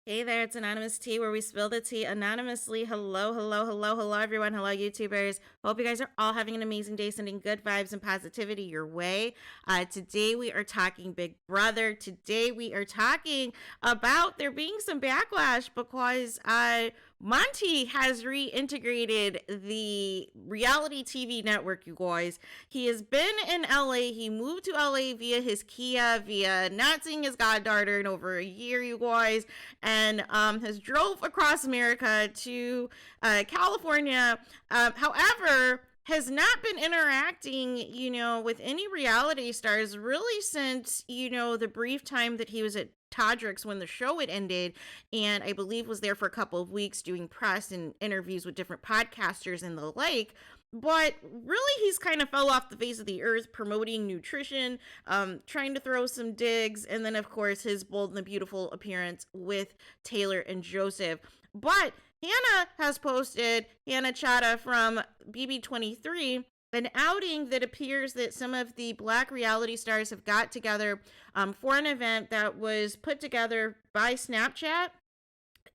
Hey there, it's Anonymous Tea, where we spill the tea anonymously. Hello, hello, hello, hello, everyone. Hello, YouTubers. Hope you guys are all having an amazing day, sending good vibes and positivity your way. Today, we are talking Big Brother. Today, we are talking about there being some backlash because Monte has reintegrated the reality TV network, you guys. He has been in LA. He moved to LA via his Kia, via not seeing his goddaughter in over a year, you guys, and has drove across America to California. However, has not been interacting, with any reality stars really since, the brief time that he was at Todrick's when the show had ended, and I believe was there for a couple of weeks doing press and interviews with different podcasters and the like. But really, he's kind of fell off the face of the earth promoting nutrition, trying to throw some digs, and then, of course, his bold and the beautiful appearance with Taylor and Joseph. But Hannah has posted, Hannah Chata from BB23, an outing that appears that some of the Black reality stars have got together for an event that was put together by Snapchat.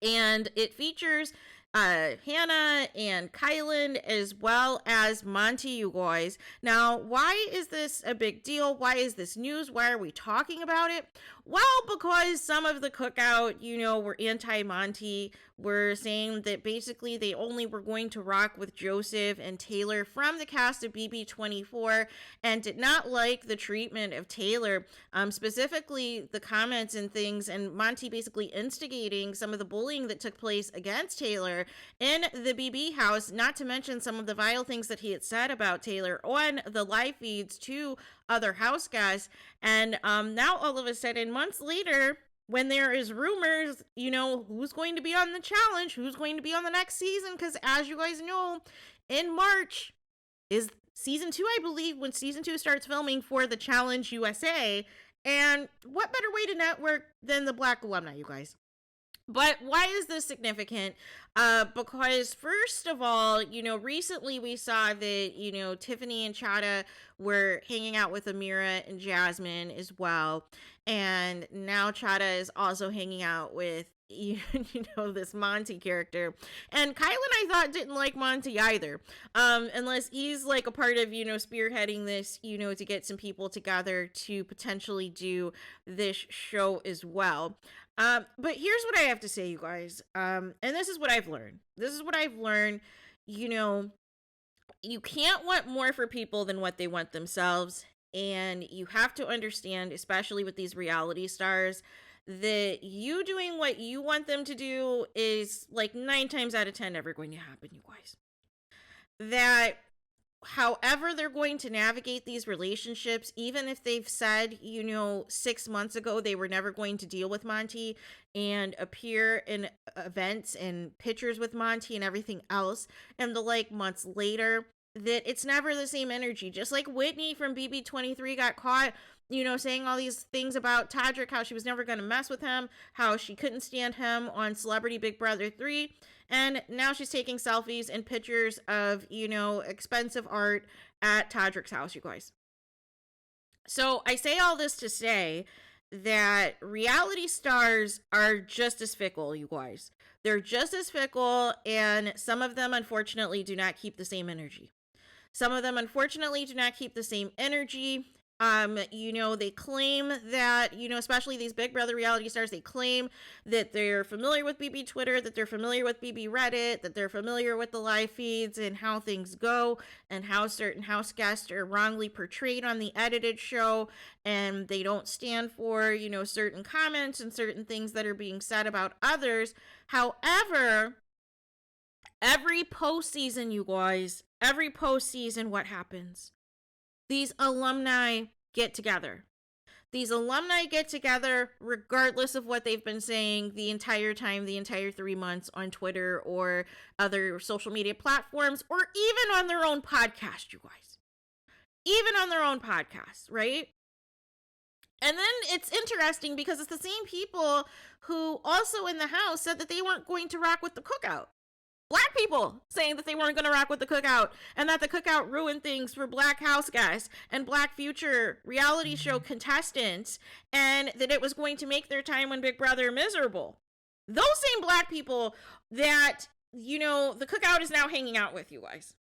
And it features Hannah and Kyland as well as Monte, you guys. Now, why is this a big deal? Why is this news? Why are we talking about it? Well, because some of the cookout, were anti-Monte, were saying that basically they only were going to rock with Joseph and Taylor from the cast of BB24 and did not like the treatment of Taylor, specifically the comments and things, and Monte basically instigating some of the bullying that took place against Taylor in the BB house, not to mention some of the vile things that he had said about Taylor on the live feeds to other house guys. And now all of a sudden, months later, when there is rumors, who's going to be on the challenge, who's going to be on the next season, because as you guys know, in March is season 2, I believe, when season 2 starts filming for the Challenge USA. And what better way to network than the Black alumni, you guys? But why is this significant? Because first of all, recently we saw that, Tiffany and Chata were hanging out with Amira and Jasmine as well. And now Chata is also hanging out with, this Monte character. And Kylan, I thought, didn't like Monte either. Unless he's like a part of, spearheading this, to get some people together to potentially do this show as well. But here's what I have to say, you guys. And this is what I've learned. You can't want more for people than what they want themselves. And you have to understand, especially with these reality stars, that you doing what you want them to do is like 9 times out of 10 never going to happen, you guys. That however they're going to navigate these relationships, even if they've said, 6 months ago they were never going to deal with Monte and appear in events and pictures with Monte and everything else, and the like months later, that it's never the same energy. Just like Whitney from BB23 got caught, saying all these things about Todrick, how she was never going to mess with him, how she couldn't stand him on Celebrity Big Brother 3. And now she's taking selfies and pictures of, expensive art at Todrick's house, you guys. So I say all this to say that reality stars are just as fickle, you guys. They're just as fickle, and some of them, unfortunately, do not keep the same energy. They claim that, especially these Big Brother reality stars, they claim that they're familiar with BB Twitter, that they're familiar with BB Reddit, that they're familiar with the live feeds and how things go and how certain house guests are wrongly portrayed on the edited show, and they don't stand for, certain comments and certain things that are being said about others. However, every postseason, you guys, what happens? These alumni get together. Regardless of what they've been saying the entire time, the entire 3 months on Twitter or other social media platforms, or even on their own podcast, you guys. Even on their own podcast, right? And then it's interesting because it's the same people who also in the house said that they weren't going to rock with the cookout. Black people saying that they weren't going to rock with the cookout and that the cookout ruined things for Black house guys and Black future reality show contestants, and that it was going to make their time on Big Brother miserable. Those same black people that, you know, the cookout is now hanging out with, you guys.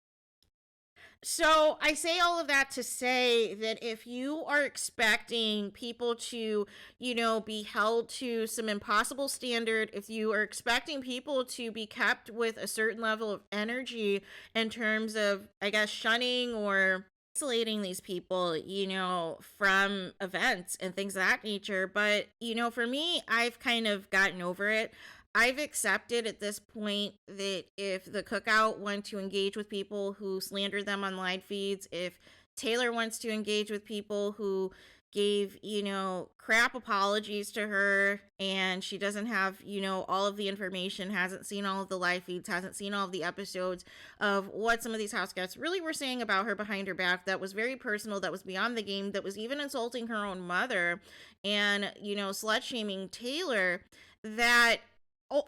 So I say all of that to say that if you are expecting people to, you know, be held to some impossible standard, if you are expecting people to be kept with a certain level of energy in terms of, I guess, shunning or isolating these people, you know, from events and things of that nature. But, you know, for me, I've kind of gotten over it. I've accepted at this point that if the cookout wants to engage with people who slander them on live feeds, if Taylor wants to engage with people who gave, you know, crap apologies to her and she doesn't have, you know, all of the information, hasn't seen all of the live feeds, hasn't seen all of the episodes of what some of these house guests really were saying about her behind her back, that was very personal, that was beyond the game, that was even insulting her own mother and, you know, slut shaming Taylor, that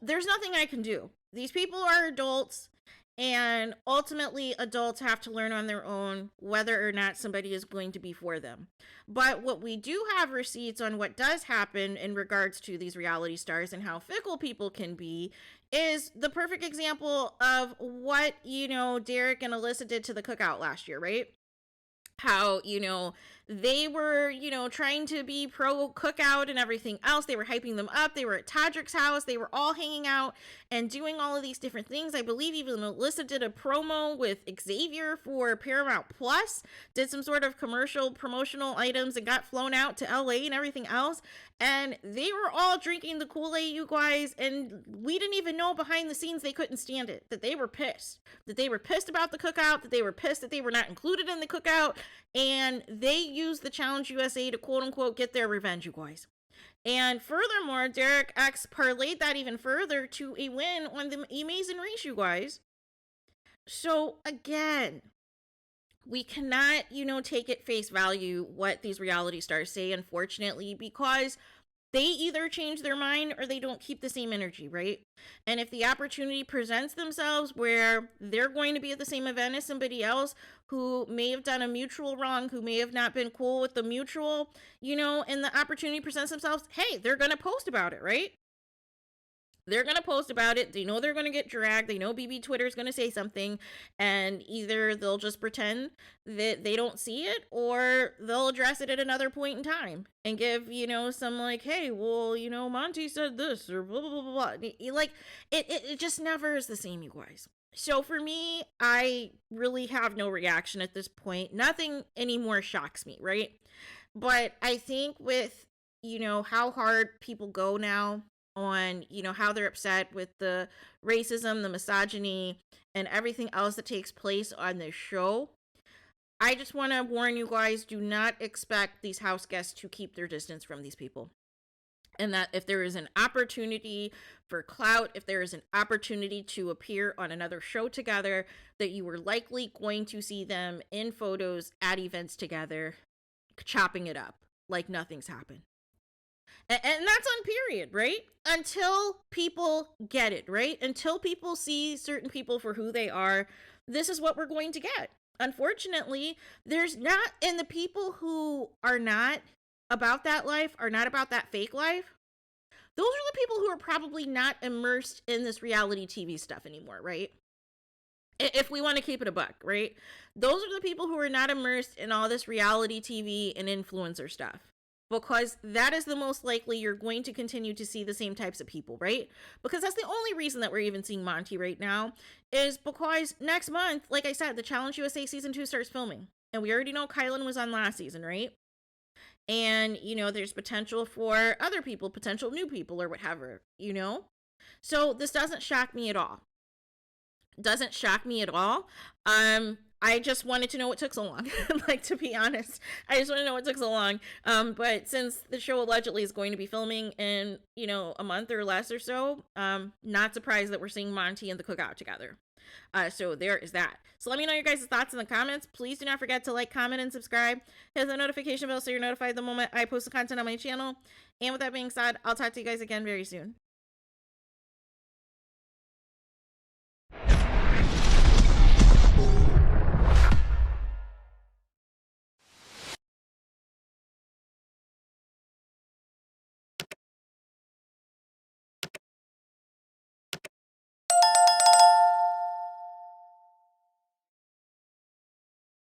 there's nothing I can do. These people are adults, and ultimately adults have to learn on their own whether or not somebody is going to be for them. But what we do have receipts on what does happen in regards to these reality stars and how fickle people can be is the perfect example of what, you know, Derek and Alyssa did to the cookout last year, right? How, you know, they were, you know, trying to be pro cookout and everything else. They were hyping them up. They were at Todrick's house. They were all hanging out and doing all of these different things. I believe even Melissa did a promo with Xavier for Paramount Plus, did some sort of promotional items and got flown out to LA and everything else. And they were all drinking the Kool-Aid, you guys, and we didn't even know behind the scenes they couldn't stand it, that they were pissed. That they were pissed about the cookout, that they were pissed that they were not included in the cookout, and they used the Challenge USA to quote-unquote get their revenge, you guys. And furthermore, Derek X parlayed that even further to a win on the Amazing Race, you guys. So, again, we cannot, you know, take at face value what these reality stars say, unfortunately, because they either change their mind or they don't keep the same energy, right? And if the opportunity presents themselves where they're going to be at the same event as somebody else who may have done a mutual wrong, who may have not been cool with the mutual, you know, and the opportunity presents themselves, hey, they're going to post about it, right? They're going to post about it. They know they're going to get dragged. They know BB Twitter is going to say something, and either they'll just pretend that they don't see it, or they'll address it at another point in time and give, you know, some like, hey, well, you know, Monte said this, or blah, blah, blah, blah. Like, it just never is the same, you guys. So for me, I really have no reaction at this point. Nothing anymore shocks me, right? But I think with, you know, how hard people go now on, you know, how they're upset with the racism, the misogyny, and everything else that takes place on this show, I just want to warn you guys, do not expect these house guests to keep their distance from these people. And that if there is an opportunity for clout, if there is an opportunity to appear on another show together, that you are likely going to see them in photos at events together, chopping it up like nothing's happened. And that's on period, right? Until people get it, right? Until people see certain people for who they are, this is what we're going to get. Unfortunately, there's not, and the people who are not about that life, are not about that fake life, those are the people who are probably not immersed in this reality TV stuff anymore, right? If we want to keep it a buck, right? Those are the people who are not immersed in all this reality TV and influencer stuff. Because that is the most likely you're going to continue to see the same types of people, right? Because that's the only reason that we're even seeing Monte right now, is because next month, like I said, the Challenge USA Season 2 starts filming. And we already know Kyland was on last season, right? And, you know, there's potential for other people, potential new people or whatever, you know? So this doesn't shock me at all. Doesn't shock me at all. I just wanted to know what took so long. Like, to be honest, I just want to know what took so long. But since the show allegedly is going to be filming in, you know, a month or less or so, not surprised that we're seeing Monte and the cookout together. So there is that. So let me know your guys' thoughts in the comments. Please do not forget to like, comment, and subscribe. Hit the notification bell so you're notified the moment I post the content on my channel. And with that being said, I'll talk to you guys again very soon.